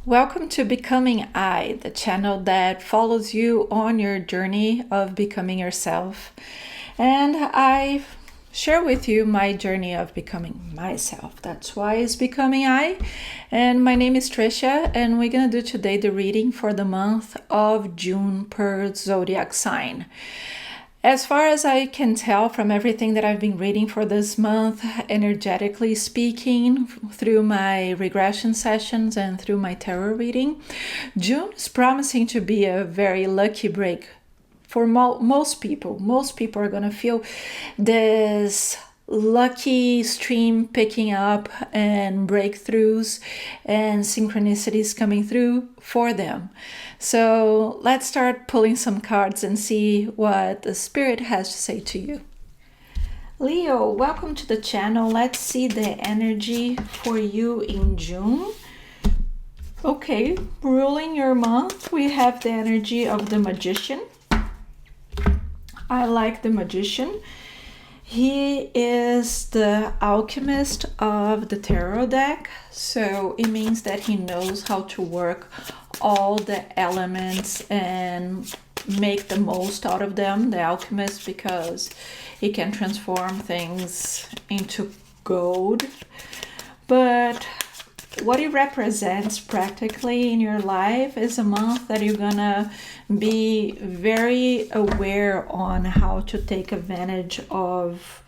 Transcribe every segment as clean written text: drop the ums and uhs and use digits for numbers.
Welcome to Becoming I, the channel that follows you on your journey of becoming yourself. And I share with you my journey of becoming myself. That's why it's Becoming I. And my name is Trisha, and we're going to do today the reading for the month of June per zodiac sign. As far as I can tell from everything that I've been reading for this month, energetically speaking, through my regression sessions and through my tarot reading, June is promising to be a very lucky break for most people. Most people are going to feel this lucky stream picking up and breakthroughs and synchronicities coming through for them. So let's start pulling some cards and see what the spirit has to say to you. Leo, welcome to the channel. Let's see the energy for you in June. Okay, ruling your month, we have the energy of the Magician. I like the Magician. He is the alchemist of the tarot deck, so it means that he knows how to work all the elements and make the most out of them, the alchemist, because he can transform things into gold. But what it represents practically in your life is a month that you're gonna be very aware on how to take advantage of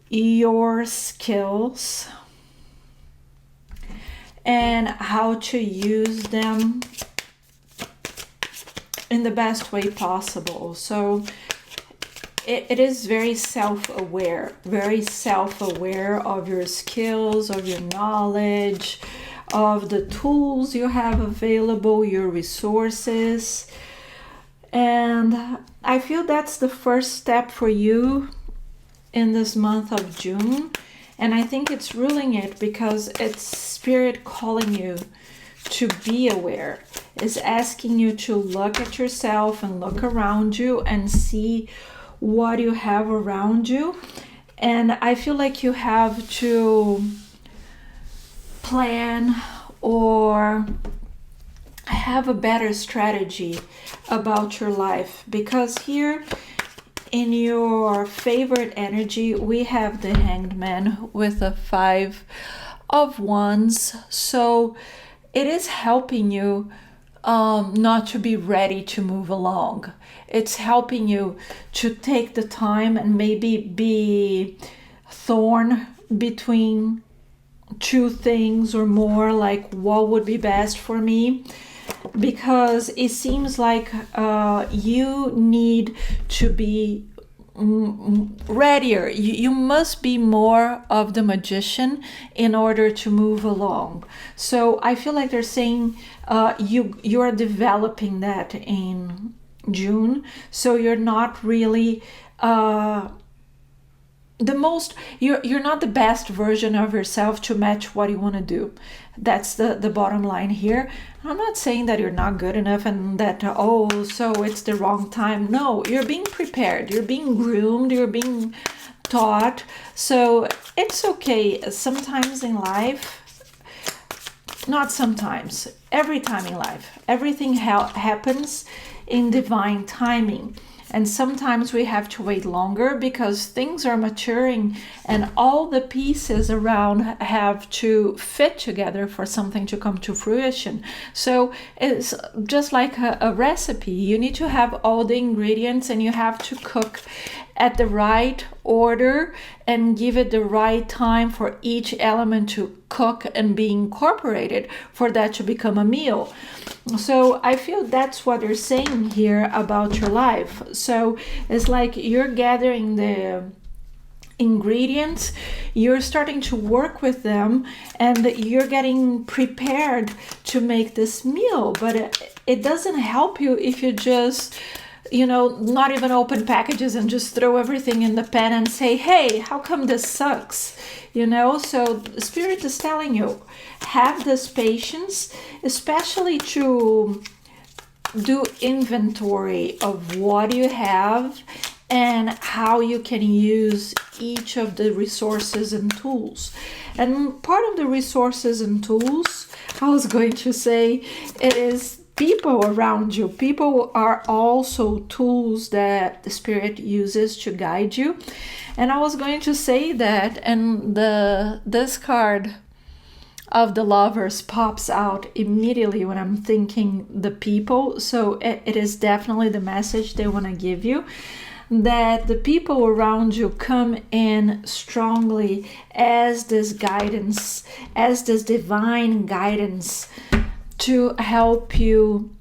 your skills and how to use them in the best way possible. So it is very self-aware of your skills, of your knowledge, of the tools you have available, your resources. And I feel that's the first step for you in this month of June. And I think it's ruling it because it's spirit calling you to be aware. It's asking you to look at yourself and look around you and see what you have around you. And I feel like you have to plan or have a better strategy about your life, because here in your favorite energy we have the Hanged Man with the 5 of Wands. So it is helping you not to be ready to move along. It's helping you to take the time and maybe be torn between two things or more, like what would be best for me, because it seems like you need to be readier. You must be more of the Magician in order to move along. So I feel like they're saying you are developing that in June, so you're not really you're not the best version of yourself to match what you want to do. That's the bottom line here. I'm not saying that you're not good enough and that so it's the wrong time. No, you're being prepared, you're being groomed, you're being taught. So it's okay. Sometimes in life, not sometimes, every time in life, everything happens in divine timing. And sometimes we have to wait longer because things are maturing and all the pieces around have to fit together for something to come to fruition. So it's just like a recipe. You need to have all the ingredients and you have to cook at the right order and give it the right time for each element to cook and be incorporated for that to become a meal. So I feel that's what they're saying here about your life. So it's like you're gathering the ingredients, you're starting to work with them, and you're getting prepared to make this meal. But it doesn't help you if you just not even open packages and just throw everything in the pan and say, hey, how come this sucks? So the spirit is telling you, have this patience, especially to do inventory of what you have and how you can use each of the resources and tools. And part of the resources and tools, I was going to say, it is people around you. People are also tools that the Spirit uses to guide you. And I was going to say that, and this card of the Lovers pops out immediately when I'm thinking the people. So it is definitely the message they want to give you, that the people around you come in strongly as this guidance, as this divine guidance to help you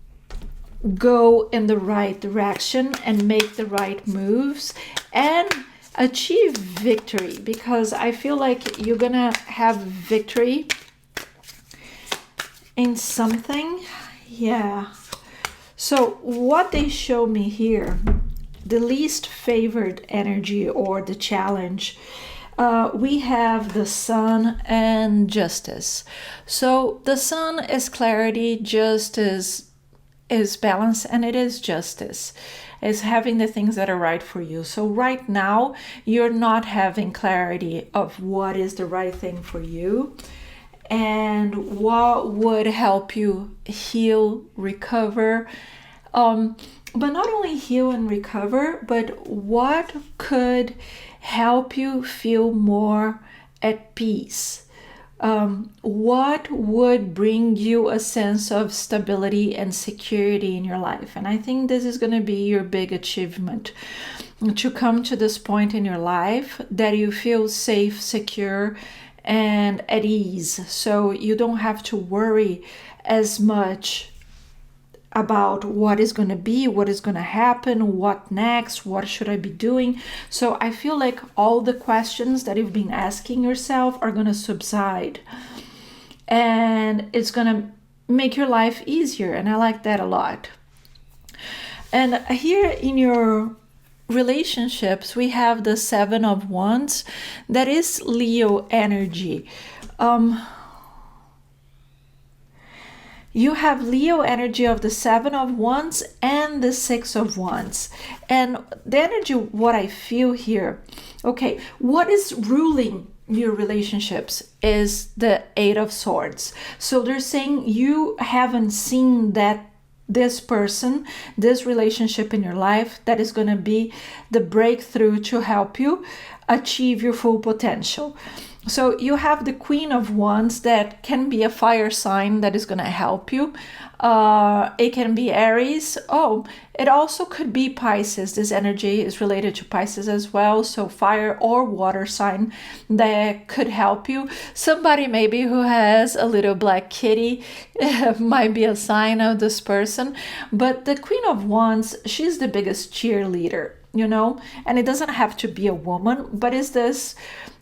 go in the right direction and make the right moves and achieve victory, because I feel like you're gonna have victory in something. Yeah. So what they show me here, the least favored energy or the challenge, we have the Sun and Justice. So the Sun is clarity, justice is balance, and it is justice, is having the things that are right for you. So right now you're not having clarity of what is the right thing for you and what would help you heal, recover, but not only heal and recover, but what could help you feel more at peace. What would bring you a sense of stability and security in your life? And I think this is going to be your big achievement, to come to this point in your life that you feel safe, secure, and at ease. So you don't have to worry as much about what is going to be, what is going to happen, what next, what should I be doing. So I feel like all the questions that you've been asking yourself are going to subside, and it's going to make your life easier. And I like that a lot. And here in your relationships, we have the Seven of Wands. That is Leo energy. You have Leo energy of the Seven of Wands and the Six of Wands. And the energy, what I feel here, okay, what is ruling your relationships is the Eight of Swords. So they're saying you haven't seen that this person, this relationship in your life that is going to be the breakthrough to help you achieve your full potential. So you have the Queen of Wands that can be a fire sign that is going to help you. It can be Aries. Oh, it also could be Pisces. This energy is related to Pisces as well. So fire or water sign that could help you. Somebody maybe who has a little black kitty might be a sign of this person. But the Queen of Wands, she's the biggest cheerleader, you know, and it doesn't have to be a woman, but is this,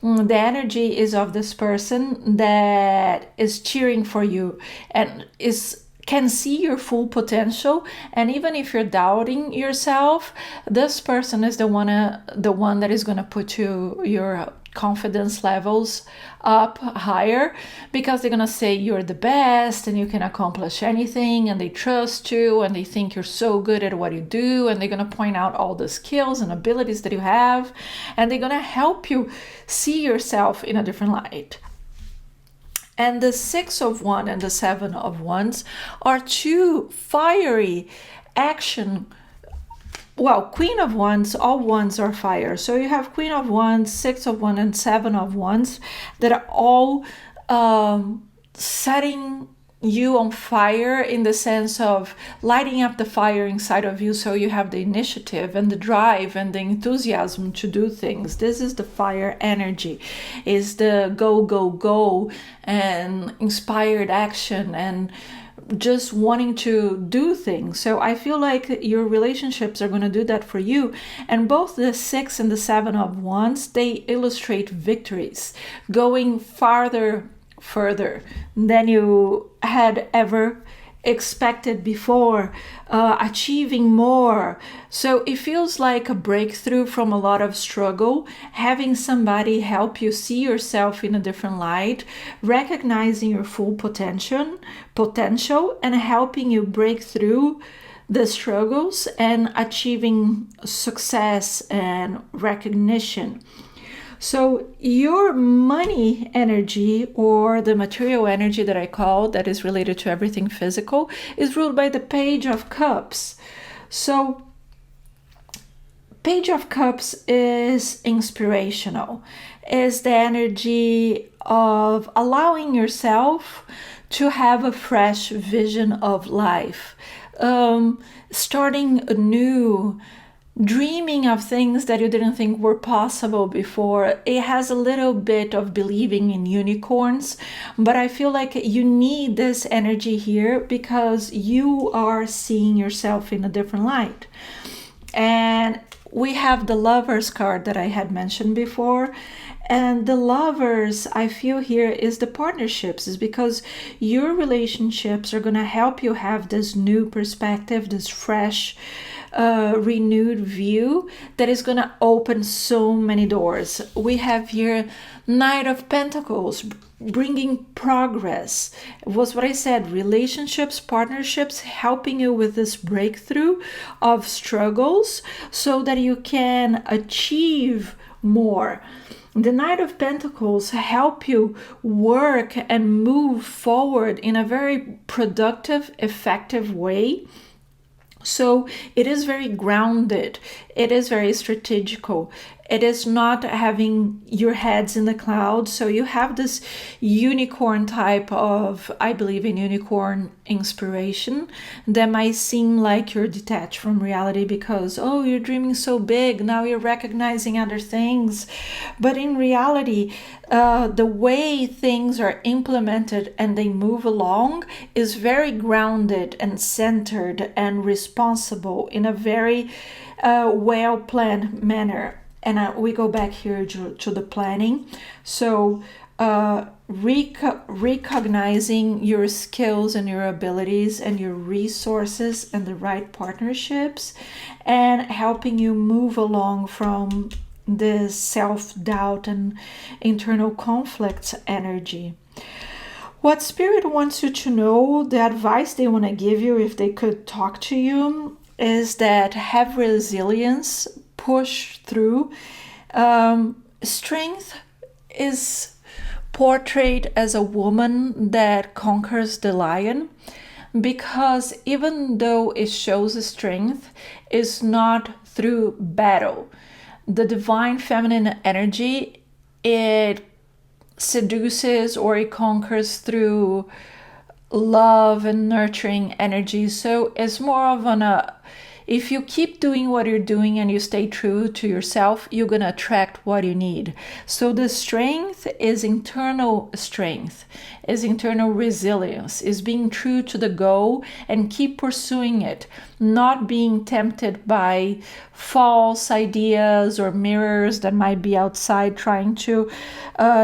the energy is of this person that is cheering for you and can see your full potential. And even if you're doubting yourself, this person is the one that is going to put your confidence levels up higher, because they're going to say you're the best and you can accomplish anything, and they trust you and they think you're so good at what you do, and they're going to point out all the skills and abilities that you have, and they're going to help you see yourself in a different light. And the Six of Wands and the Seven of Wands are two fiery action. Well, Queen of Wands, all wands are fire. So you have Queen of Wands, Six of Wands, and Seven of Wands that are all setting you on fire, in the sense of lighting up the fire inside of you, so you have the initiative and the drive and the enthusiasm to do things. This is the fire energy, is the go, go, go, and inspired action and just wanting to do things. So I feel like your relationships are going to do that for you. And both the Six and the Seven of Wands, they illustrate victories, going further than you had ever expected before, achieving more. So it feels like a breakthrough from a lot of struggle, having somebody help you see yourself in a different light, recognizing your full potential and helping you break through the struggles and achieving success and recognition. So your money energy, or the material energy that I call, that is related to everything physical, is ruled by the Page of Cups. So Page of Cups is inspirational, is the energy of allowing yourself to have a fresh vision of life, starting anew, dreaming of things that you didn't think were possible before. It has a little bit of believing in unicorns, but I feel like you need this energy here because you are seeing yourself in a different light. And we have the Lovers card that I had mentioned before. And the Lovers, I feel here, is the partnerships, is because your relationships are going to help you have this new perspective, this fresh, renewed view that is going to open so many doors. We have here Knight of Pentacles, bringing progress. It was what I said, relationships, partnerships, helping you with this breakthrough of struggles so that you can achieve more. The Knight of Pentacles help you work and move forward in a very productive, effective way. So it is very grounded. It is very strategical. It is not having your heads in the clouds. So you have this unicorn type of, I believe in unicorn inspiration that might seem like you're detached from reality because, oh, you're dreaming so big. Now you're recognizing other things. But in reality, the way things are implemented and they move along is very grounded and centered and responsible in a very well-planned manner. And we go back here to the planning. So recognizing your skills and your abilities and your resources and the right partnerships, and helping you move along from the self-doubt and internal conflicts energy. What Spirit wants you to know, the advice they want to give you if they could talk to you, is that have resilience, push through. Strength is portrayed as a woman that conquers the lion, because even though it shows strength, it's not through battle. The divine feminine energy, it seduces or it conquers through love and nurturing energy. So it's more of if you keep doing what you're doing and you stay true to yourself, you're going to attract what you need. So the strength is internal strength, is internal resilience, is being true to the goal and keep pursuing it, not being tempted by false ideas or mirrors that might be outside trying to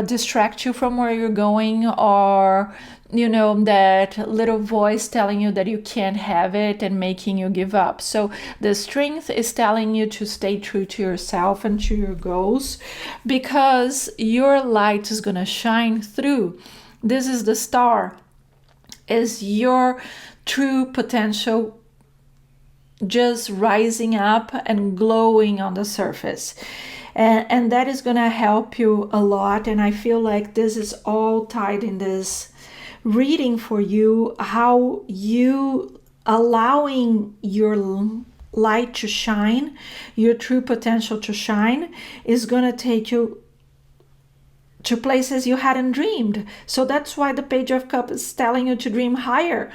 distract you from where you're going, or that little voice telling you that you can't have it and making you give up. So the strength is telling you to stay true to yourself and to your goals, because your light is going to shine through. This is the star, is your true potential just rising up and glowing on the surface. And that is going to help you a lot. And I feel like this is all tied in this reading for you, how you allowing your light to shine, your true potential to shine, is going to take you to places you hadn't dreamed. So that's why the Page of Cups is telling you to dream higher.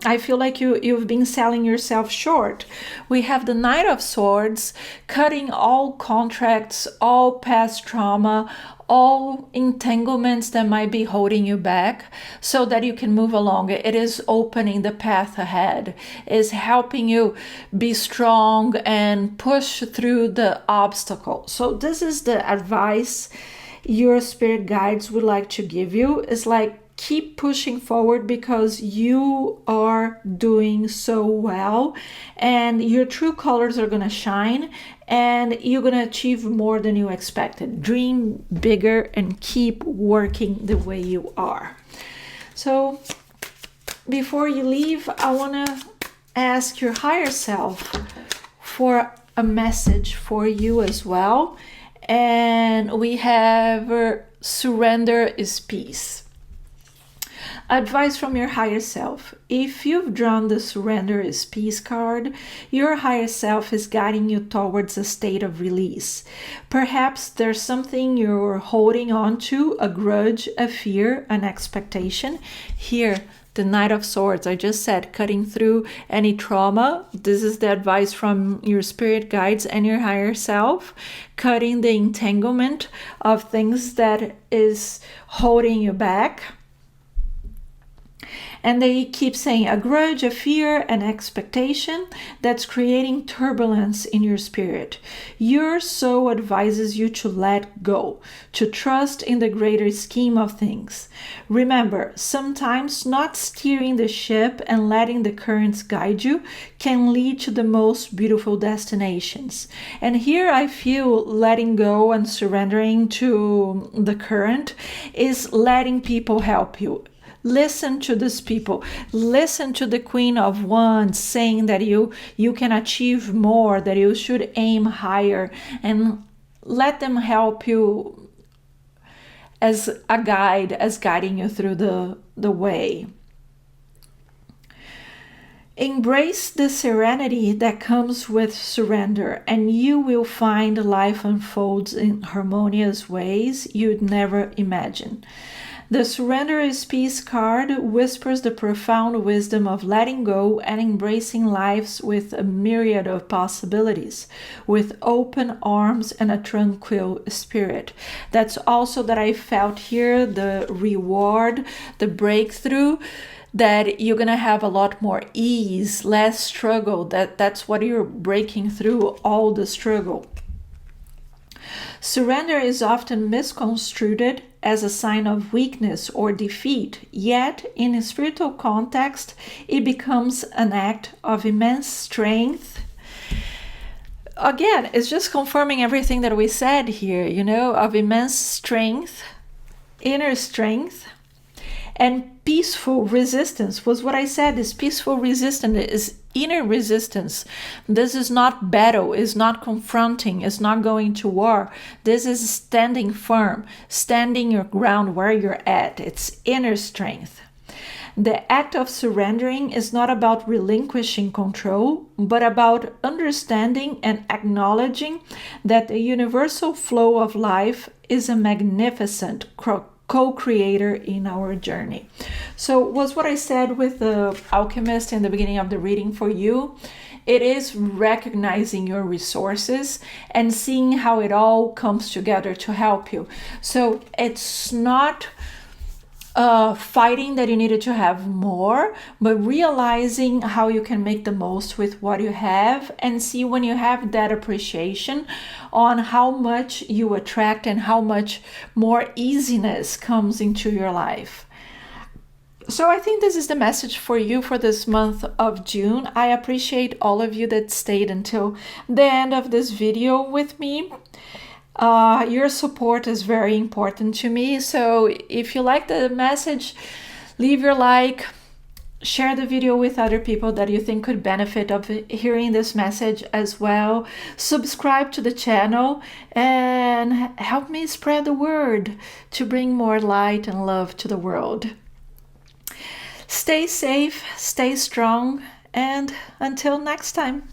I feel like you've been selling yourself short. We have the Knight of Swords, cutting all contracts, all past trauma, all entanglements that might be holding you back so that you can move along. It is opening the path ahead, is helping you be strong and push through the obstacle. So this is the advice your spirit guides would like to give you. Is like, keep pushing forward because you are doing so well and your true colors are going to shine and you're going to achieve more than you expected. Dream bigger and keep working the way you are. So before you leave, I want to ask your higher self for a message for you as well. And we have surrender is peace. Advice from your higher self. If you've drawn the surrender is peace card, your higher self is guiding you towards a state of release. Perhaps there's something you're holding on to, a grudge, a fear, an expectation. Here, the Knight of Swords, I just said, cutting through any trauma. This is the advice from your spirit guides and your higher self. Cutting the entanglement of things that is holding you back. And they keep saying a grudge, a fear, an expectation that's creating turbulence in your spirit. Your soul advises you to let go, to trust in the greater scheme of things. Remember, sometimes not steering the ship and letting the currents guide you can lead to the most beautiful destinations. And here I feel letting go and surrendering to the current is letting people help you. Listen to these people. Listen to the Queen of Wands saying that you can achieve more, that you should aim higher, and let them help you as a guide, as guiding you through the way. Embrace the serenity that comes with surrender, and you will find life unfolds in harmonious ways you'd never imagine. The Surrender is Peace card whispers the profound wisdom of letting go and embracing lives with a myriad of possibilities, with open arms and a tranquil spirit. That's also that I felt here, the reward, the breakthrough, that you're going to have a lot more ease, less struggle. That's what you're breaking through, all the struggle. Surrender is often misconstrued as a sign of weakness or defeat, yet in a spiritual context, it becomes an act of immense strength. Again, it's just confirming everything that we said here, of immense strength, inner strength, and peaceful resistance was what I said. This peaceful resistance is inner resistance. This is not battle, is not confronting, is not going to war. This is standing firm, standing your ground where you're at. It's inner strength. The act of surrendering is not about relinquishing control, but about understanding and acknowledging that the universal flow of life is a magnificent co-creator in our journey. So was what I said with the alchemist in the beginning of the reading for you. It is recognizing your resources and seeing how it all comes together to help you. So it's not fighting that you needed to have more, but realizing how you can make the most with what you have, and see when you have that appreciation on how much you attract and how much more easiness comes into your life. So I think this is the message for you for this month of June. I appreciate all of you that stayed until the end of this video with me. Your support is very important to me. So if you like the message, leave your like, share the video with other people that you think could benefit of hearing this message as well. Subscribe to the channel and help me spread the word to bring more light and love to the world. Stay safe, stay strong, and until next time.